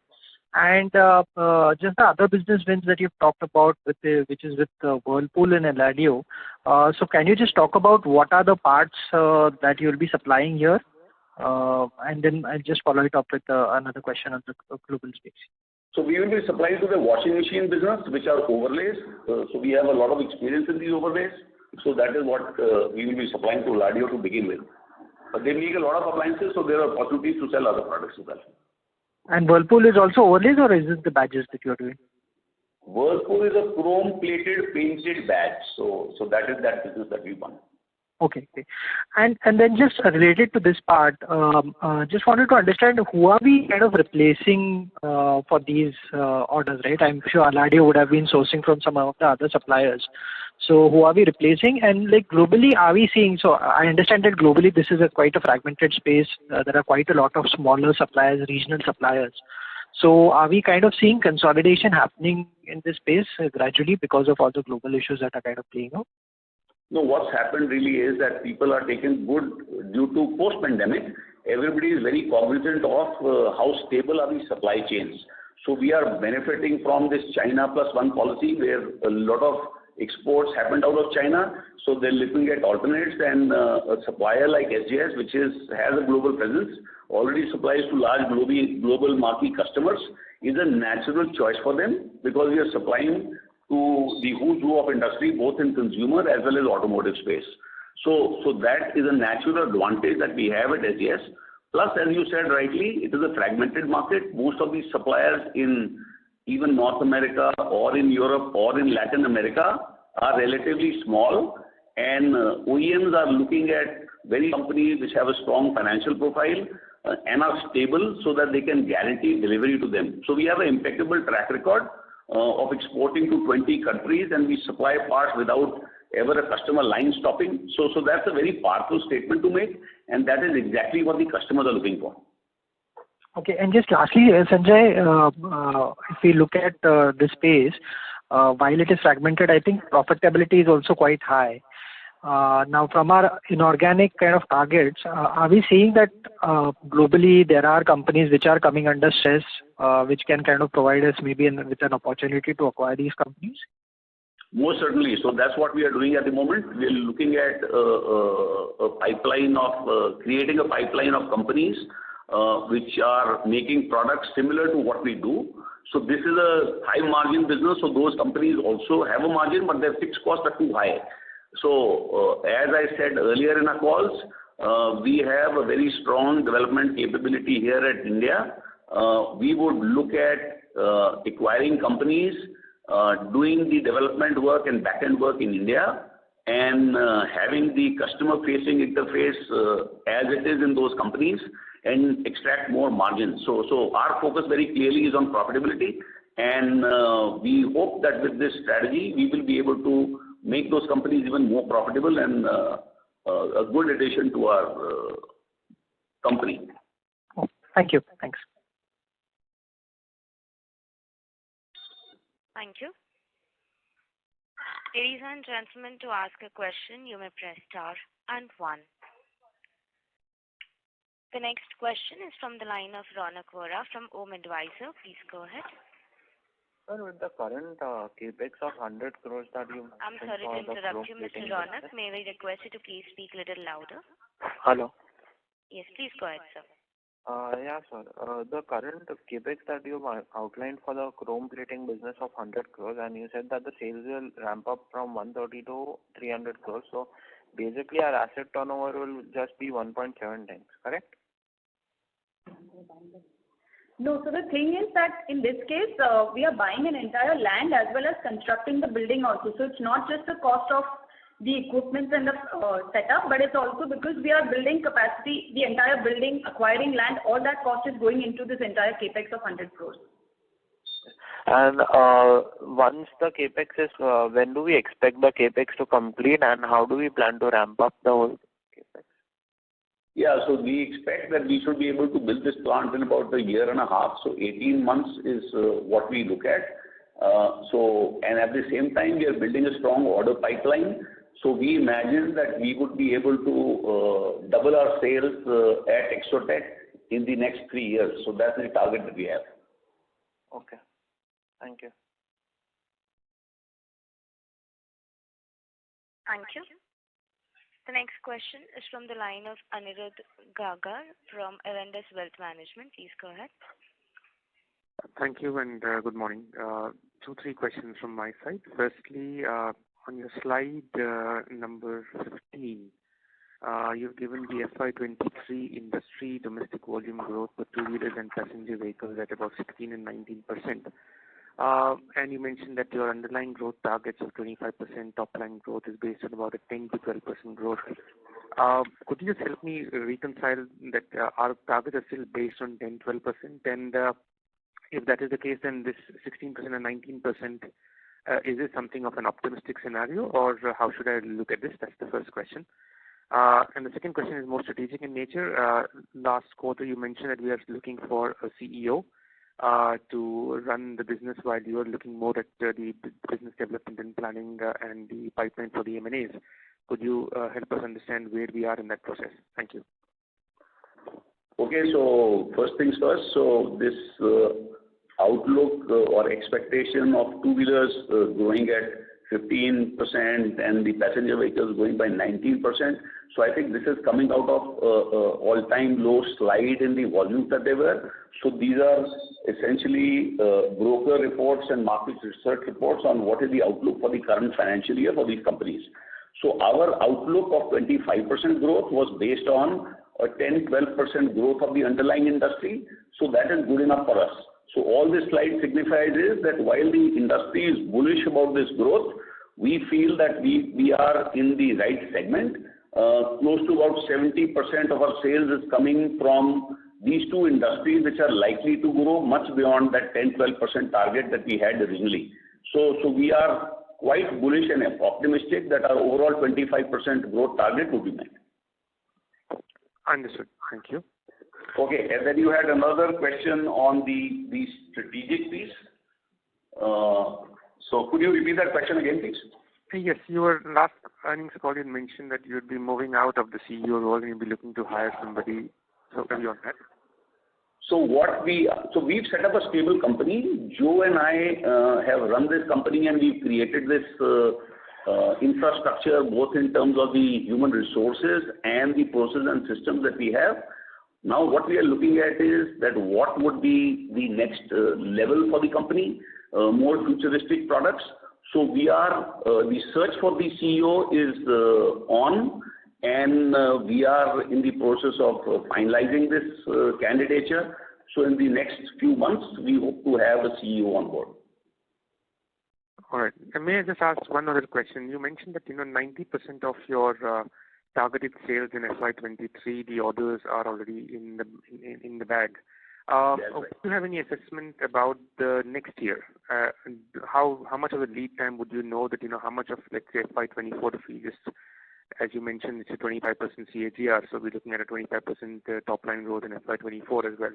And just the other business wins that you've talked about, which is with Whirlpool and Eladio. So can you just talk about what are the parts that you'll be supplying here? And then I'll just follow it up with another question on the global space. So we will be supplying to the washing machine business, which are overlays. So we have a lot of experience in these overlays. So that is what we will be supplying to Eladio to begin with. But they make a lot of appliances, so there are opportunities to sell other products as well. And Whirlpool is also overlays, or is it the badges that you are doing? Whirlpool is a chrome-plated, painted badge. So that is that business that we won. Okay. And then just related to this part, just wanted to understand who are we kind of replacing for these orders, right? I'm sure Eladio would have been sourcing from some of the other suppliers. So who are we replacing? And like globally, are we seeing? So I understand that globally this is quite a fragmented space. There are quite a lot of smaller suppliers, regional suppliers. So are we kind of seeing consolidation happening in this space gradually because of all the global issues that are kind of playing out? No, what's happened really is that people are taking good due to post-pandemic. Everybody is very cognizant of how stable are the supply chains. So we are benefiting from this China plus one policy where a lot of exports happened out of China. So they're looking at alternates, and a supplier like SJS, which has a global presence, already supplies to large global marquee customers, is a natural choice for them because we are supplying to the who's who of industry, both in consumer as well as automotive space. So that is a natural advantage that we have at SJS. Plus, as you said rightly, it is a fragmented market. Most of these suppliers in even North America or in Europe or in Latin America are relatively small, and OEMs are looking at very companies which have a strong financial profile and are stable so that they can guarantee delivery to them. So we have an impeccable track record of exporting to 20 countries, and we supply parts without ever a customer line stopping. So that's a very powerful statement to make, and that is exactly what the customers are looking for. Okay, and just lastly, Sanjay, if we look at this space, while it is fragmented, I think profitability is also quite high. Now, from our inorganic kind of targets, are we seeing that globally there are companies which are coming under stress, which can kind of provide us maybe with an opportunity to acquire these companies? Most certainly. So that's what we are doing at the moment. We are looking at a pipeline of creating a pipeline of companies which are making products similar to what we do. So this is a high margin business. So those companies also have a margin, but their fixed costs are too high. So as I said earlier in our calls, we have a very strong development capability here at India. We would look at acquiring companies, doing the development work and back-end work in India, and having the customer-facing interface as it is in those companies, and extract more margins. So our focus very clearly is on profitability And we hope that with this strategy, we will be able to make those companies even more profitable and a good addition to our company. Oh, thank you. Thanks. Thank you. Ladies and gentlemen, to ask a question, you may press star and 1. The next question is from the line of Ronak Vora from Om Advisor. Please go ahead. Sir, with the current capex of 100 crores that you I'm sorry to interrupt you, Mr. Ronak. May we request you to please speak a little louder? Hello. Yes, please go ahead, sir. Yeah, sir. The current capex that you outlined for the chrome plating business of 100 crores, and you said that the sales will ramp up from 130 to 300 crores. So basically, our asset turnover will just be 1.7 times, correct? No, so the thing is that in this case, we are buying an entire land as well as constructing the building also. So it's not just the cost of the equipment and the setup, but it's also because we are building capacity, the entire building, acquiring land, all that cost is going into this entire capex of 100 crores. And once the capex is, when do we expect the capex to complete, and how do we plan to ramp up the whole capex? Yeah, so we expect that we should be able to build this plant in about a year and a half. So 18 months is what we look at. And at the same time, we are building a strong order pipeline. So we imagine that we would be able to double our sales at Exotech in the next 3 years. So that's the target that we have. Okay. Thank you. Thank you. The next question is from the line of Anirudh Gagar from Avendus Wealth Management. Please go ahead. Thank you and good morning. 2-3 questions from my side. Firstly, on your slide number 15, you've given the FY23 industry domestic volume growth for two-wheelers and passenger vehicles at about 16 and 19%. And you mentioned that your underlying growth targets of 25% top-line growth is based on about a 10 to 12% growth. Could you just help me reconcile that our targets are still based on 10-12%? And if that is the case, then this 16% and 19%, is it something of an optimistic scenario, or how should I look at this? That's the first question. And the second question is more strategic in nature. Last quarter, you mentioned that we are looking for a CEO to run the business while you are looking more at the business development and planning and the pipeline for the M&As. Could you help us understand where we are in that process? Thank you. Okay, so first things first. So this outlook or expectation of two-wheelers growing at 15% and the passenger vehicles going by 19%. So I think this is coming out of all-time low slide in the volumes that they were. So these are essentially broker reports and market research reports on what is the outlook for the current financial year for these companies. So our outlook of 25% growth was based on a 10-12% growth of the underlying industry. So that is good enough for us. So all this slide signifies is that while the industry is bullish about this growth, we feel that we are in the right segment. Close to about 70% of our sales is coming from these two industries, which are likely to grow much beyond that 10-12% target that we had originally. So we are quite bullish and optimistic that our overall 25% growth target will be met. Understood. Thank you. Okay, and then you had another question on the strategic piece. So could you repeat that question again, please? Yes, your last earnings call, you mentioned that you'd be moving out of the CEO role and you'd be looking to hire somebody. So are you on that? So we've set up a stable company. Joe and I have run this company, and we've created this infrastructure both in terms of the human resources and the process and systems that we have. Now what we are looking at is that what would be the next level for the company, more futuristic products. So the search for the CEO is on, and we are in the process of finalizing this candidature. So in the next few months, we hope to have a CEO on board. All right. And may I just ask one other question? You mentioned that 90% of your targeted sales in FY23, the orders are already in the bag. Do you have any assessment about the next year? How much of the lead time would you know that, how much of, let's say, FY24, if we just, as you mentioned, it's a 25% CAGR, so we're looking at a 25% top line growth in FY24 as well.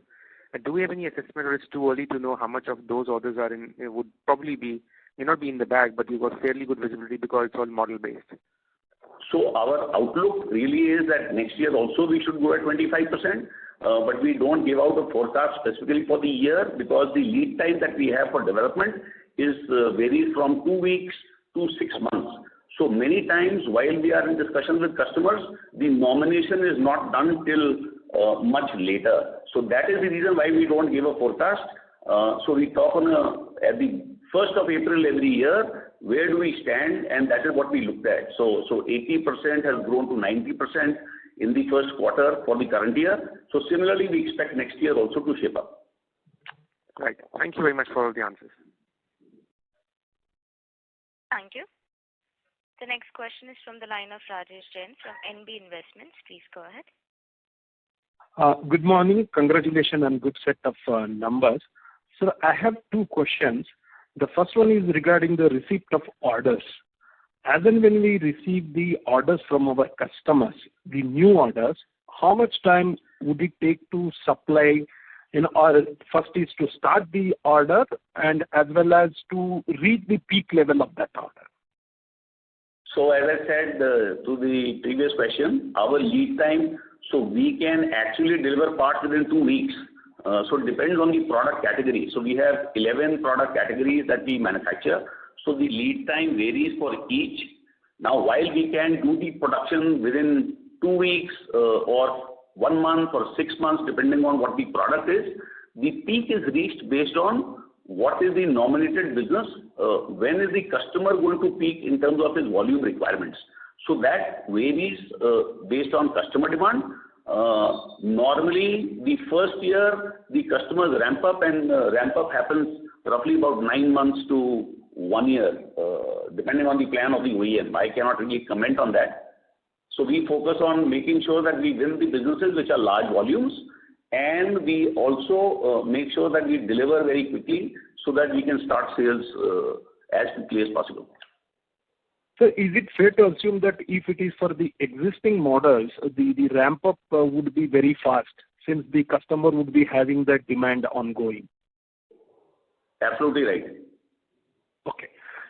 Do we have any assessment, or it's too early to know how much of those orders are in, would probably be, may not be in the bag, but you've got fairly good visibility because it's all model-based? So our outlook really is that next year also we should go at 25%, but we don't give out a forecast specifically for the year because the lead time that we have for development is varies from 2 weeks to 6 months. So many times while we are in discussions with customers, the nomination is not done till much later. So that is the reason why we don't give a forecast. So we talk at the 1st of April every year, where do we stand, and that is what we looked at. So 80% has grown to 90% in the first quarter for the current year. So similarly, we expect next year also to shape up. Right. Thank you very much for all the answers. Thank you. The next question is from the line of Rajesh Jain from NB Investments. Please go ahead. Good morning. Congratulations on good set of numbers. So I have 2 questions. The first one is regarding the receipt of orders. As and when we receive the orders from our customers, the new orders, how much time would it take to supply, or first is to start the order and as well as to reach the peak level of that order? So as I said to the previous question, our lead time, so we can actually deliver parts within 2 weeks. So it depends on the product category. So we have 11 product categories that we manufacture. So the lead time varies for each. Now, while we can do the production within 2 weeks or 1 month or 6 months, depending on what the product is, the peak is reached based on what is the nominated business, when is the customer going to peak in terms of his volume requirements. So that varies based on customer demand. Normally, the first year, the customers ramp up, and ramp up happens roughly about 9 months to 1 year, depending on the plan of the OEM. I cannot really comment on that. So we focus on making sure that we win the businesses which are large volumes, and we also make sure that we deliver very quickly so that we can start sales as quickly as possible. So is it fair to assume that if it is for the existing models, the ramp up would be very fast since the customer would be having that demand ongoing? Absolutely right. Okay.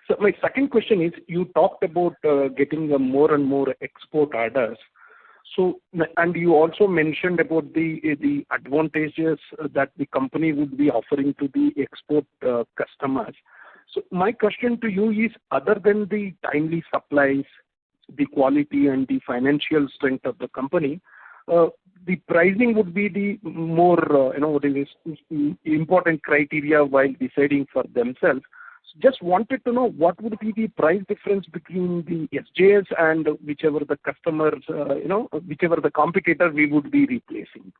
So my second question is, you talked about getting more and more export orders. So, and you also mentioned about the advantages that the company would be offering to the export customers. So my question to you is, other than the timely supplies, the quality and the financial strength of the company, the pricing would be the more, what is important criteria while deciding for themselves. So just wanted to know what would be the price difference between the SJS and whichever the customers, whichever the competitor we would be replacing.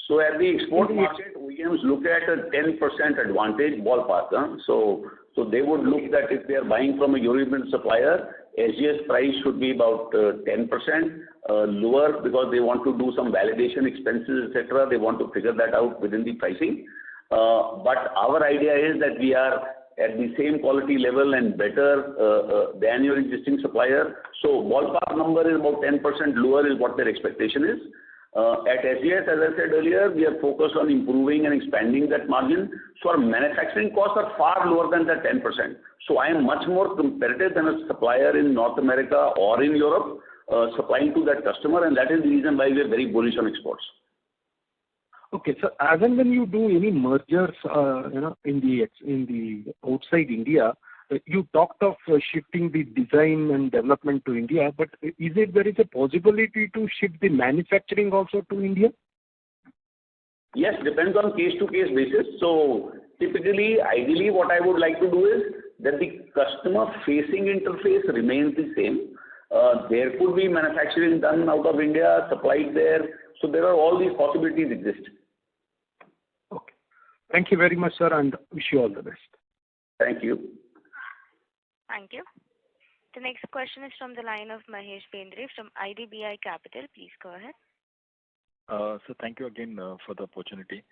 So at the export market, OEMs look at a 10% advantage ballpark. So they would look that if they are buying from a European supplier, SJS price should be about 10% lower because they want to do some validation expenses, etc. They want to figure that out within the pricing. But our idea is that we are at the same quality level and better than your existing supplier. So ballpark number is about 10% lower is what their expectation is. At SJS, as I said earlier, we are focused on improving and expanding that margin. So our manufacturing costs are far lower than that 10%. So I am much more competitive than a supplier in North America or in Europe supplying to that customer, and that is the reason why we are very bullish on exports. Okay, so as and when you do any mergers, in the outside India, you talked of shifting the design and development to India, but there is a possibility to shift the manufacturing also to India? Yes, depends on case-to-case basis. So typically, ideally, what I would like to do is that the customer-facing interface remains the same. There could be manufacturing done out of India, supplied there. So there are all these possibilities exist. Okay. Thank you very much, sir, and wish you all the best. Thank you. Thank you. The next question is from the line of Mahesh Bendre from IDBI Capital. Please go ahead. So thank you again for the opportunity.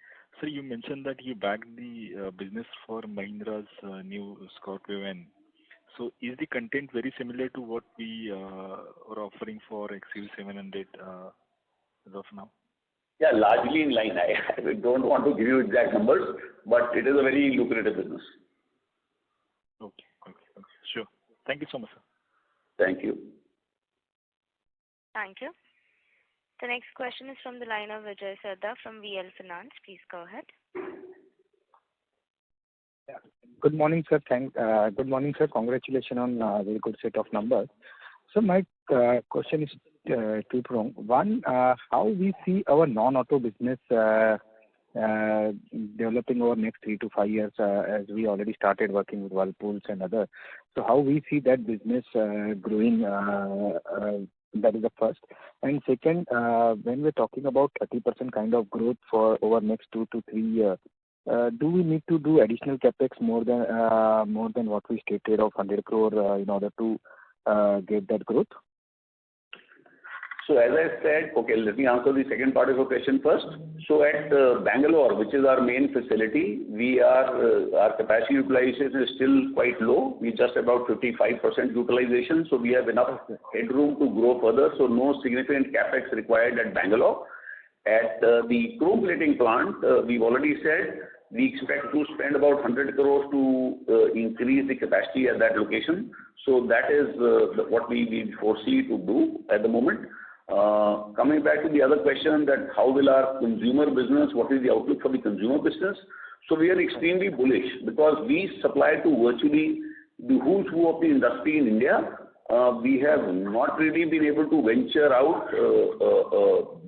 So you mentioned that you bagged the business for Mahindra's new Scorpio N. So is the content very similar to what we are offering for XUV 700 as of now? Yeah, largely in line. I don't want to give you exact numbers, but it is a very lucrative business. Okay. Sure. Thank you so much, sir. Thank you. Thank you. The next question is from the line of Vijay Sarda from VL Finance. Please go ahead. Good morning, sir. Good morning, sir. Congratulations on a very good set of numbers. So my question is two-pronged. One, how we see our non-auto business developing over next 3 to 5 years, as we already started working with Whirlpools and others. So how we see that business growing, that is the first. And second, when we're talking about 30% kind of growth for over next 2 to 3 years, do we need to do additional capex more than what we stated of 100 crore in order to get that growth? So as I said, okay, let me answer the second part of your question first. So at Bangalore, which is our main facility, our capacity utilization is still quite low. We're just about 55% utilization, so we have enough headroom to grow further, so no significant capex required at Bangalore. At the chrome plating plant, we've already said we expect to spend about 100 crores to increase the capacity at that location. So that is what we foresee to do at the moment. Coming back to the other question, that how will our consumer business, what is the outlook for the consumer business? So we are extremely bullish because we supply to virtually the who's who of the industry in India. We have not really been able to venture out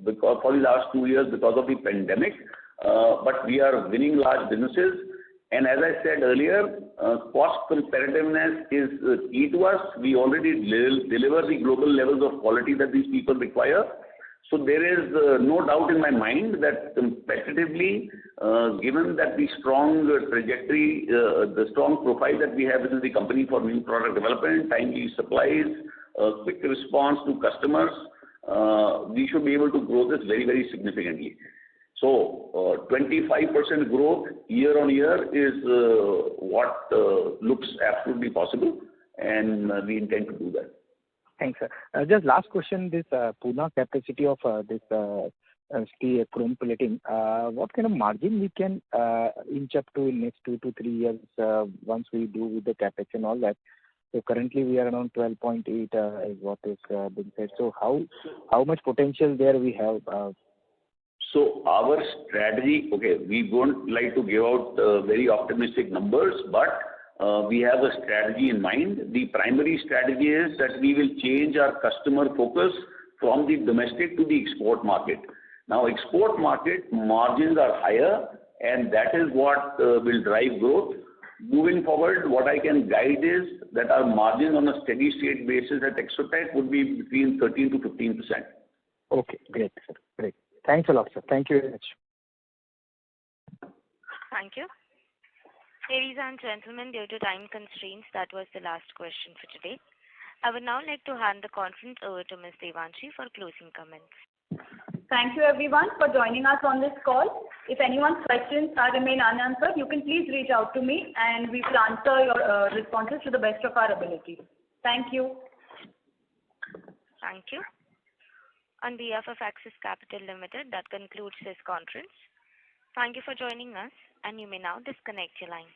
because for the last 2 years because of the pandemic, but we are winning large businesses. And as I said earlier, cost competitiveness is key to us. We already deliver the global levels of quality that these people require. So there is no doubt in my mind that competitively, given that the strong trajectory, the strong profile that we have within the company for new product development, timely supplies, quick response to customers, we should be able to grow this very, very significantly. So 25% growth year on year is what looks absolutely possible, and we intend to do that. Thanks, sir. Just last question, this Pune capacity of this steel chrome plating, what kind of margin we can inch up to in next 2 to 3 years once we do with the capex and all that? So currently we are around 12.8 is what is being said. So how much potential there we have? So our strategy, okay, we won't like to give out very optimistic numbers, but we have a strategy in mind. The primary strategy is that we will change our customer focus from the domestic to the export market. Now, export market margins are higher, and that is what will drive growth. Moving forward, what I can guide is that our margin on a steady state basis at Exotec would be between 13 to 15%. Okay, great, sir. Great. Thanks a lot, sir. Thank you very much. Thank you. Ladies and gentlemen, due to time constraints, that was the last question for today. I would now like to hand the conference over to Ms. Devanshi for closing comments. Thank you everyone for joining us on this call. If anyone's questions remain unanswered, you can please reach out to me and we will answer your responses to the best of our ability. Thank you. Thank you. On behalf of Axis Capital Limited, that concludes this conference. Thank you for joining us, and you may now disconnect your lines.